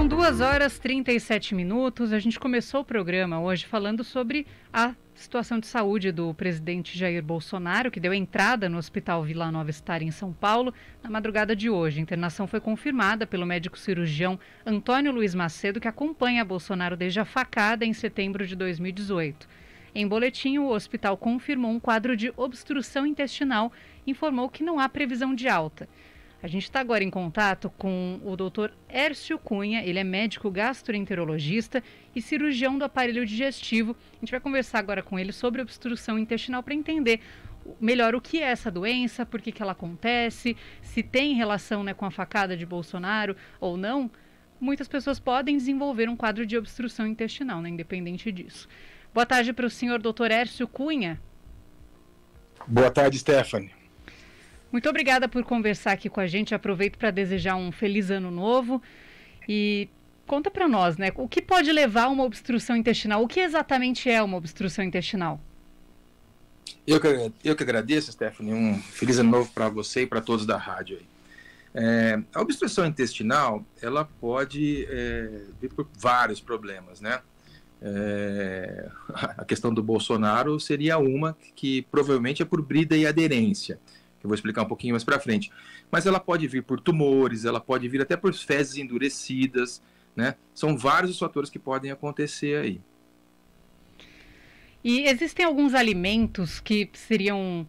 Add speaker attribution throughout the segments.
Speaker 1: São 2h37. A gente começou o programa hoje falando sobre a situação de saúde do presidente Jair Bolsonaro, que deu entrada no Hospital Vila Nova Star em São Paulo na madrugada de hoje. A internação foi confirmada pelo médico cirurgião Antônio Luiz Macedo, que acompanha Bolsonaro desde a facada em setembro de 2018. Em boletim, o hospital confirmou um quadro de obstrução intestinal e informou que não há previsão de alta. A gente está agora em contato com o Dr. Hércio Cunha, ele é médico gastroenterologista e cirurgião do aparelho digestivo. A gente vai conversar agora com ele sobre obstrução intestinal para entender melhor o que é essa doença, por que ela acontece, se tem relação, né, com a facada de Bolsonaro ou não. Muitas pessoas podem desenvolver um quadro de obstrução intestinal, né, independente disso. Boa tarde para o senhor Dr. Hércio Cunha.
Speaker 2: Boa tarde, Stephanie.
Speaker 1: Muito obrigada por conversar aqui com a gente. Aproveito para desejar um feliz ano novo e conta para nós, né, o que pode levar a uma obstrução intestinal? O que exatamente é uma obstrução intestinal?
Speaker 2: Eu que agradeço, Stephanie. Um feliz ano novo para você e para todos da rádio aí. A obstrução intestinal, ela pode vir por vários problemas, né? A questão do Bolsonaro seria uma que provavelmente é por brida e aderência. Eu vou explicar um pouquinho mais para frente. Mas ela pode vir por tumores, ela pode vir até por fezes endurecidas, né? São vários os fatores que podem acontecer aí.
Speaker 1: E existem alguns alimentos que seriam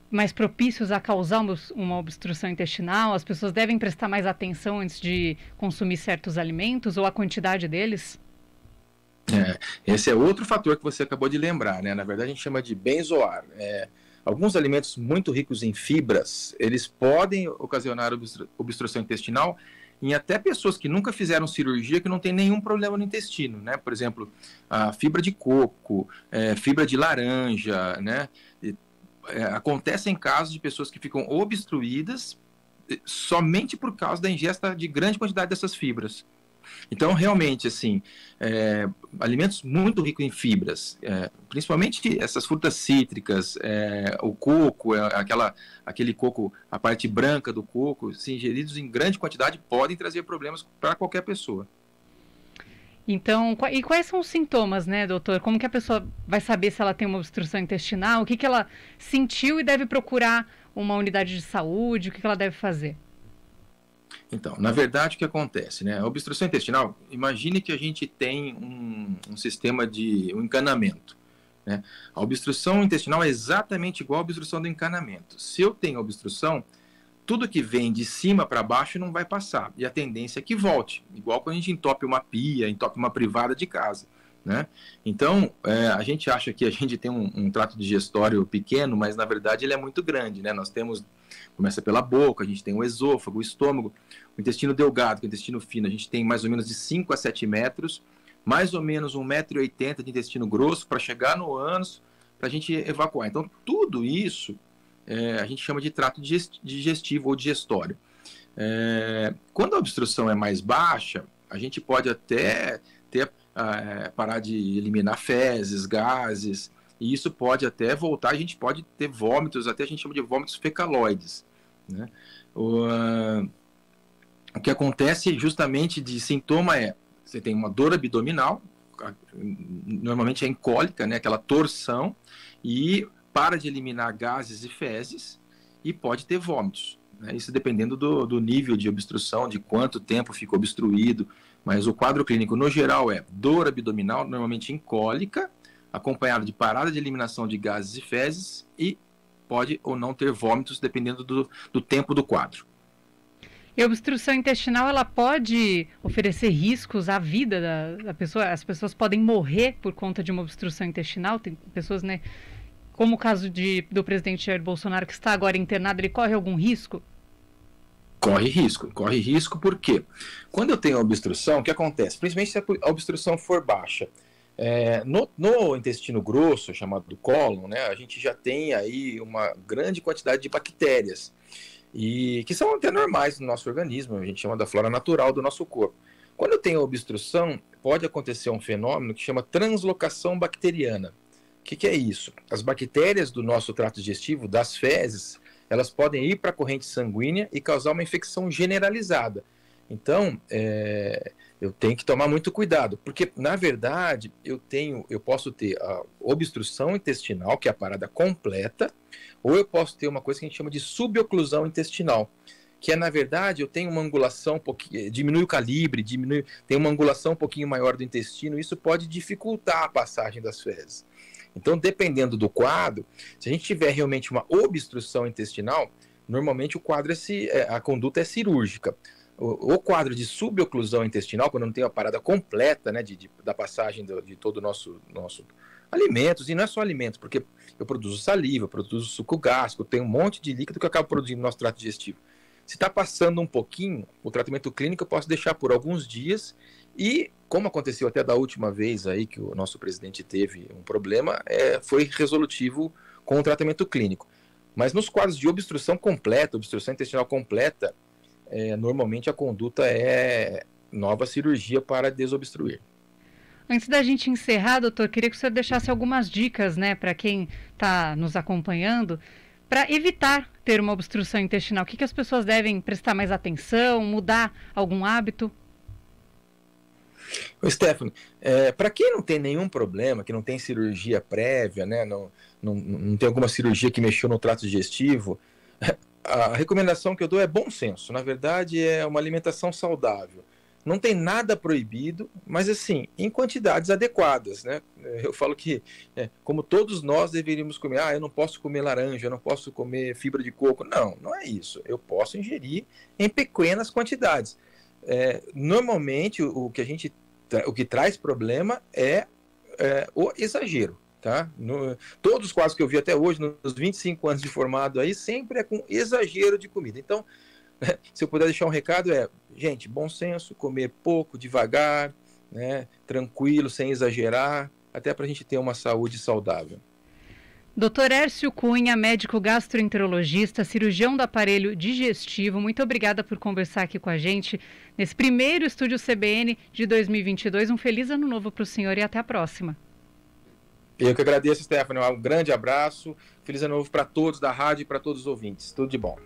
Speaker 1: mais propícios a causar uma obstrução intestinal? As pessoas devem prestar mais atenção antes de consumir certos alimentos ou a quantidade deles?
Speaker 2: Esse é outro fator que você acabou de lembrar, né? Na verdade, a gente chama de benzoar. Alguns alimentos muito ricos em fibras, eles podem ocasionar obstrução intestinal em até pessoas que nunca fizeram cirurgia, que não tem nenhum problema no intestino, né? Por exemplo, a fibra de coco, fibra de laranja, né? Acontecem casos de pessoas que ficam obstruídas somente por causa da ingesta de grande quantidade dessas fibras. Então, realmente, assim, alimentos muito ricos em fibras, principalmente essas frutas cítricas, o coco, aquele coco, a parte branca do coco, se ingeridos em grande quantidade, podem trazer problemas para qualquer pessoa.
Speaker 1: Então, e quais são os sintomas, né, doutor? Como que a pessoa vai saber se ela tem uma obstrução intestinal? O que ela sentiu e deve procurar uma unidade de saúde? O que ela deve fazer?
Speaker 2: Então, na verdade, o que acontece, né? A obstrução intestinal, imagine que a gente tem um sistema de encanamento, né? A obstrução intestinal é exatamente igual à obstrução do encanamento. Se eu tenho obstrução, tudo que vem de cima para baixo não vai passar, e a tendência é que volte, igual quando a gente entope uma pia, entope uma privada de casa, né? Então, a gente acha que a gente tem um trato digestório pequeno, mas na verdade ele é muito grande, né? Nós temos, começa pela boca, a gente tem o esôfago, o estômago, o intestino delgado, que é o intestino fino, a gente tem mais ou menos de 5 a 7 metros, mais ou menos 1,80 m de intestino grosso para chegar no ânus, para a gente evacuar. Então, tudo isso a gente chama de trato digestivo ou digestório. Quando a obstrução é mais baixa, a gente pode até parar de eliminar fezes, gases, e isso pode até voltar, a gente pode ter vômitos, até a gente chama de vômitos fecaloides, né? O que acontece justamente de sintoma você tem uma dor abdominal, normalmente é cólica, né, aquela torção, e para de eliminar gases e fezes, e pode ter vômitos, né? Isso dependendo do nível de obstrução, de quanto tempo ficou obstruído, mas o quadro clínico no geral é dor abdominal, normalmente cólica, acompanhado de parada de eliminação de gases e fezes, e pode ou não ter vômitos, dependendo do tempo do quadro.
Speaker 1: E a obstrução intestinal, ela pode oferecer riscos à vida da pessoa? As pessoas podem morrer por conta de uma obstrução intestinal? Tem pessoas, né, como o caso do presidente Jair Bolsonaro, que está agora internado, ele corre algum risco?
Speaker 2: Corre risco porque quando eu tenho obstrução, o que acontece? Principalmente se a obstrução for baixa. No intestino grosso, chamado cólon, né, a gente já tem aí uma grande quantidade de bactérias, e que são até normais no nosso organismo, a gente chama da flora natural do nosso corpo. Quando eu tenho obstrução, pode acontecer um fenômeno que chama translocação bacteriana. O que é isso? As bactérias do nosso trato digestivo, das fezes, elas podem ir para a corrente sanguínea e causar uma infecção generalizada. Então, eu tenho que tomar muito cuidado, porque, na verdade, eu posso ter a obstrução intestinal, que é a parada completa, ou eu posso ter uma coisa que a gente chama de suboclusão intestinal, que é, na verdade, eu tenho uma angulação, diminui o calibre, tem uma angulação um pouquinho maior do intestino, isso pode dificultar a passagem das fezes. Então, dependendo do quadro, se a gente tiver realmente uma obstrução intestinal, normalmente o quadro a conduta é cirúrgica. O quadro de suboclusão intestinal, quando não tem a parada completa, né, da passagem de todo o nosso alimentos, e não é só alimentos, porque eu produzo saliva, eu produzo suco gástrico, tem um monte de líquido que eu acabo produzindo no nosso trato digestivo. Se está passando um pouquinho, o tratamento clínico eu posso deixar por alguns dias e, como aconteceu até da última vez aí que o nosso presidente teve um problema, foi resolutivo com o tratamento clínico. Mas nos quadros de obstrução completa, obstrução intestinal completa, normalmente a conduta é nova cirurgia para desobstruir.
Speaker 1: Antes da gente encerrar, doutor, queria que o senhor deixasse algumas dicas, né, para quem está nos acompanhando, para evitar ter uma obstrução intestinal. O que as pessoas devem prestar mais atenção, mudar algum hábito?
Speaker 2: Stephanie, para quem não tem nenhum problema, que não tem cirurgia prévia, né, não tem alguma cirurgia que mexeu no trato digestivo, a recomendação que eu dou é bom senso. Na verdade, é uma alimentação saudável. Não tem nada proibido, mas assim, em quantidades adequadas, né? Eu falo que, como todos nós deveríamos comer, eu não posso comer laranja, eu não posso comer fibra de coco. Não, não é isso. Eu posso ingerir em pequenas quantidades. Normalmente, o que traz problema é o exagero. Tá? Todos os quadros que eu vi até hoje, nos 25 anos de formado aí, sempre é com exagero de comida. Então, se eu puder deixar um recado gente, bom senso, comer pouco, devagar, né, tranquilo, sem exagerar, até para a gente ter uma saúde saudável.
Speaker 1: Dr. Hércio Cunha, médico gastroenterologista, cirurgião do aparelho digestivo, muito obrigada por conversar aqui com a gente nesse primeiro Estúdio CBN de 2022. Um feliz ano novo para o senhor e até a próxima.
Speaker 2: Eu que agradeço, Stephanie. Um grande abraço. Feliz ano novo para todos da rádio e para todos os ouvintes. Tudo de bom.